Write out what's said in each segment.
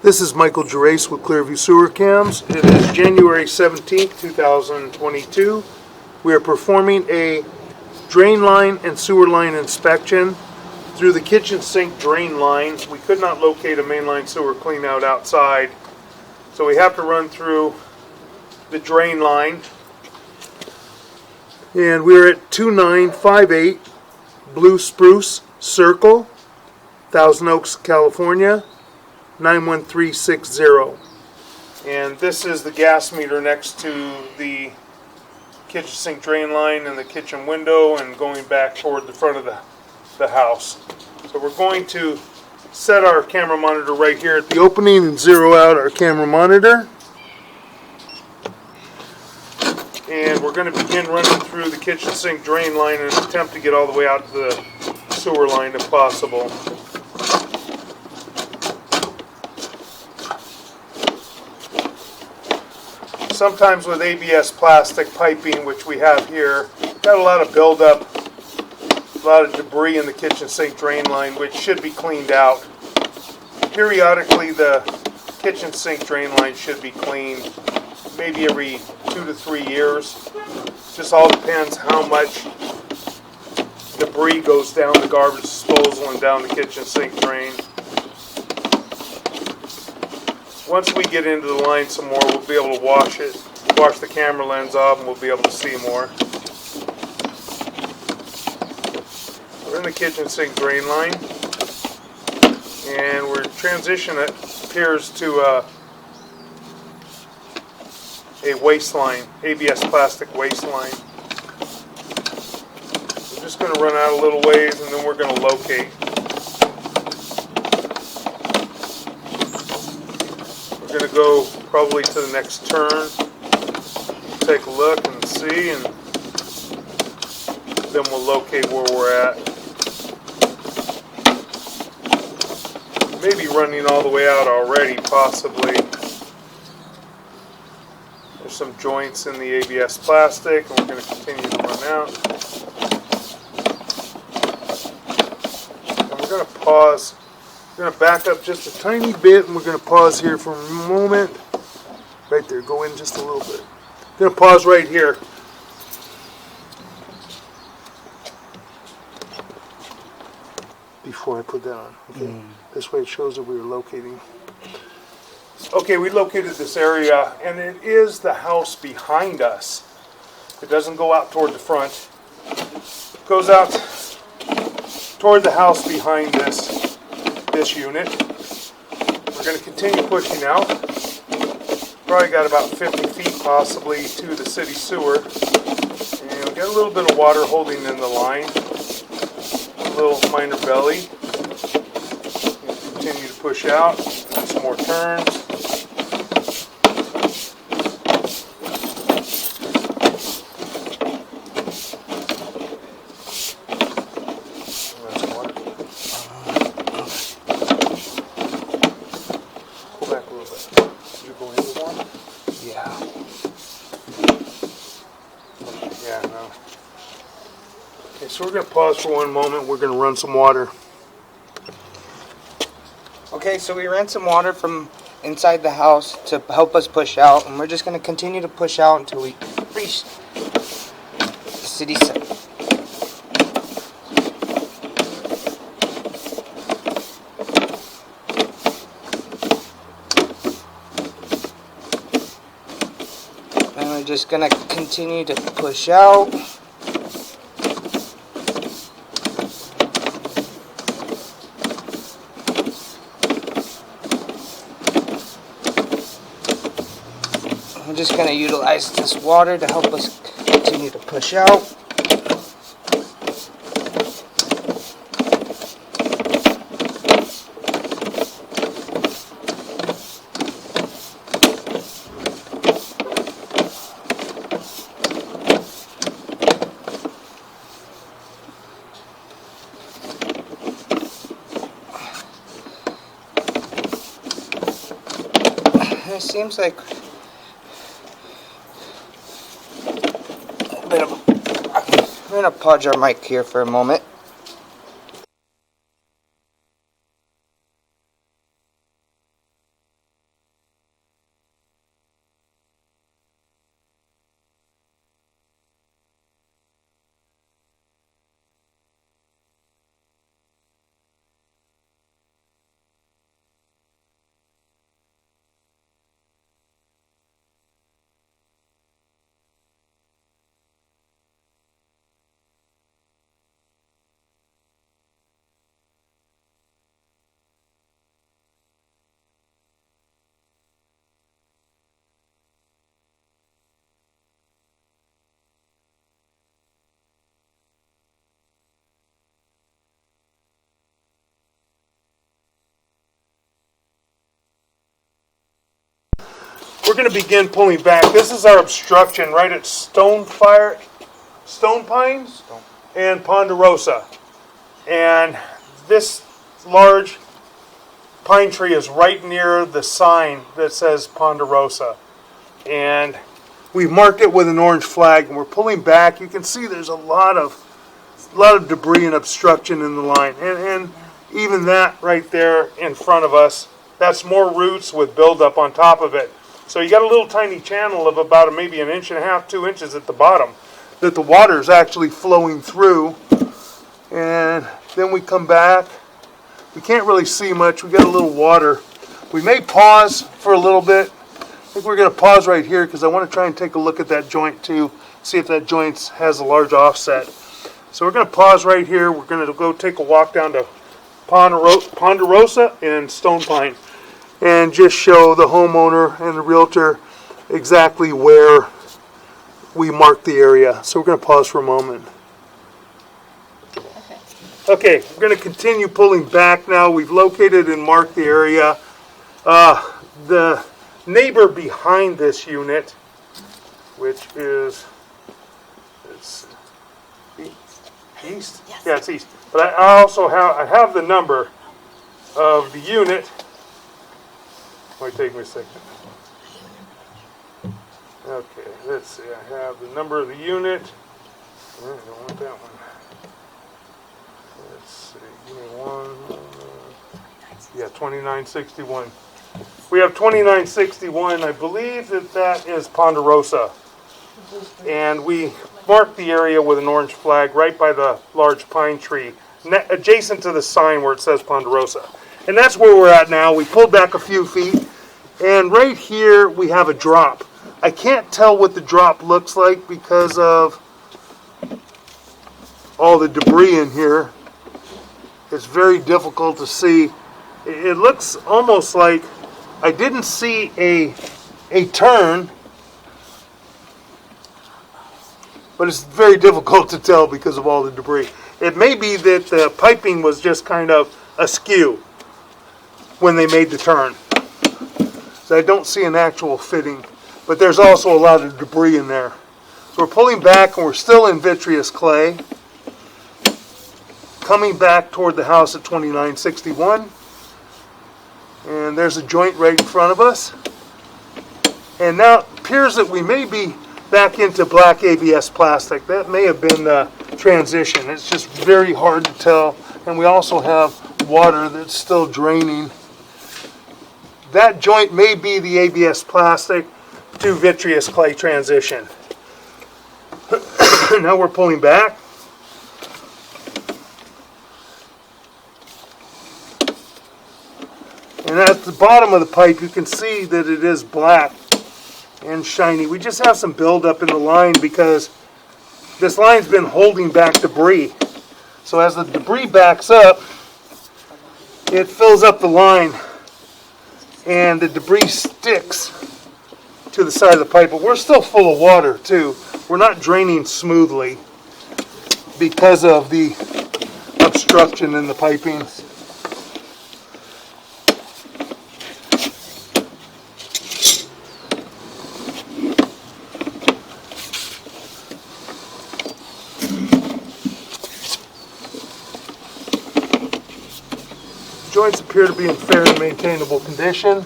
This is Michael Gerace with Clearview Sewer Cams. It is January 17th, 2022. We are performing a drain line and sewer line inspection through the kitchen sink drain line. We could not locate a mainline sewer cleanout outside, so we have to run through the drain line. And we're at 2958 Blue Spruce Cir, Thousand Oaks, California, 91360. And this is the gas meter next to the kitchen sink drain line and the kitchen window and going back toward the front of the house. So we're going to set our camera monitor right here at the opening and zero out our camera monitor. And we're going to begin running through the kitchen sink drain line and attempt to get all the way out to the sewer line if possible. Sometimes with ABS plastic piping, which we have here, got a lot of buildup, a lot of debris in the kitchen sink drain line, which should be cleaned out. Periodically, the kitchen sink drain line should be cleaned, maybe every 2 to 3 years. Just all depends how much debris goes down the garbage disposal and down the kitchen sink drain. Once we get into the line some more, we'll be able to wash the camera lens off, and we'll be able to see more. We're in the kitchen sink drain line, and we're transitioning, it appears, to a waste line, ABS plastic waste line. We're just going to run out a little ways, and then we're going to locate. We're going to go probably to the next turn, take a look and see, and then we'll locate where we're at. Maybe running all the way out already, possibly. There's some joints in the ABS plastic, and we're going to continue to run out. And we're going to pause. We're going to back up just a tiny bit, and we're going to pause here for a moment. Right there, go in just a little bit. I'm going to pause right here. Before I put that on. Okay. This way it shows that we were locating. Okay, we located this area, and it is the house behind us. It doesn't go out toward the front. It goes out toward the house behind this unit. We're going to continue pushing out. Probably got about 50 feet possibly to the city sewer. And we got a little bit of water holding in the line. A little minor belly. Continue to push out. Some more turns. Okay, so we're going to pause for one moment. We're going to run some water. Okay, so we ran some water from inside the house to help us push out, and we're just going to continue to push out until we reach the city center. And we're just going to continue to push out. I'm just going to utilize this water to help us continue to push out. It seems like I'm going to pause our mic here for a moment. we're going to begin pulling back. This is our obstruction right at Stone Pines and Ponderosa. And this large pine tree is right near the sign that says Ponderosa. And we've marked it with an orange flag, and we're pulling back. You can see there's a lot of debris and obstruction in the line. And even that right there in front of us, that's more roots with buildup on top of it. So you got a little tiny channel of about maybe 1.5 inches, 2 inches at the bottom that the water is actually flowing through. And then we come back. We can't really see much. We got a little water. We may pause for a little bit. I think we're going to pause right here because I want to try and take a look at that joint too, see if that joint has a large offset. So we're going to pause right here. We're going to go take a walk down to Ponderosa and Stone Pine and just show the homeowner and the realtor exactly where we marked the area. So we're going to pause for a moment. Okay, we're going to continue pulling back now. We've located and marked the area. The neighbor behind this unit, which is, it's east? Yes. Yeah, it's east. But I also have the number of the unit. Might take me a second. Okay, let's see. I have the number of the unit. I don't want that one. Let's see. Give me one. Yeah, 2961. We have 2961. I believe that is Ponderosa. And we marked the area with an orange flag right by the large pine tree, adjacent to the sign where it says Ponderosa. And that's where we're at now. We pulled back a few feet, and right here we have a drop. I can't tell what the drop looks like because of all the debris in here. It's very difficult to see. It looks almost like I didn't see a turn, but it's very difficult to tell because of all the debris. It may be that the piping was just kind of askew when they made the turn. So I don't see an actual fitting, but there's also a lot of debris in there. So we're pulling back and we're still in vitreous clay, coming back toward the house at 2961. And there's a joint right in front of us. And now it appears that we may be back into black ABS plastic. That may have been the transition. It's just very hard to tell. And we also have water that's still draining. That joint may be the ABS plastic to vitreous clay transition. Now we're pulling back. And at the bottom of the pipe, you can see that it is black and shiny. We just have some buildup in the line because this line's been holding back debris. So as the debris backs up, it fills up the line and the debris sticks to the side of the pipe. But we're still full of water too. We're not draining smoothly because of the obstruction in the piping. Joints appear to be in fair and maintainable condition.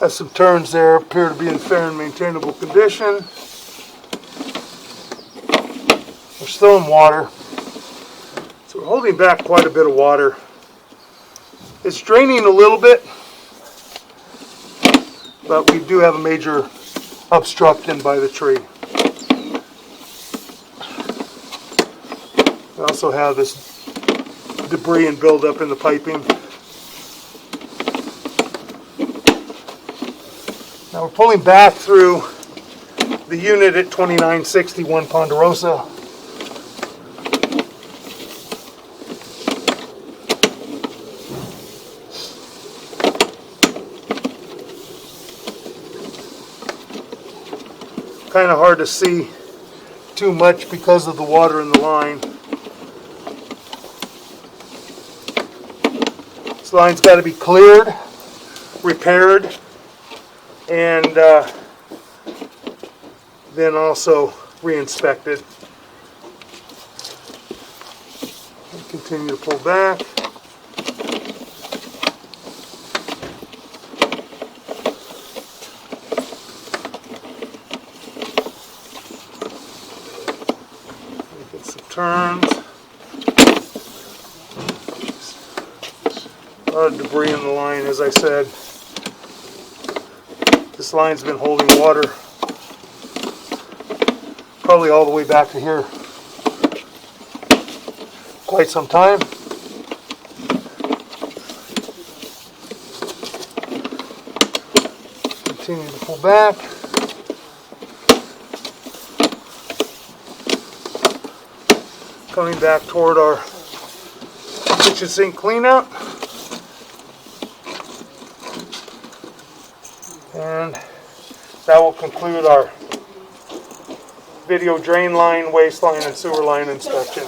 Has some turns there, appear to be in fair and maintainable condition. We're still in water. So we're holding back quite a bit of water. It's draining a little bit, but we do have a major obstruction by the tree. We also have this debris and buildup in the piping. Now we're pulling back through the unit at 2961 Ponderosa. Kind of hard to see too much because of the water in the line. This line's got to be cleared, repaired, and then also re-inspected. Continue to pull back. Get some turns. A lot of debris in the line, as I said. This line's been holding water probably all the way back to here. Quite some time. Continue to pull back. Coming back toward our kitchen sink cleanup. And that will conclude our video drain line, waste line, and sewer line inspection.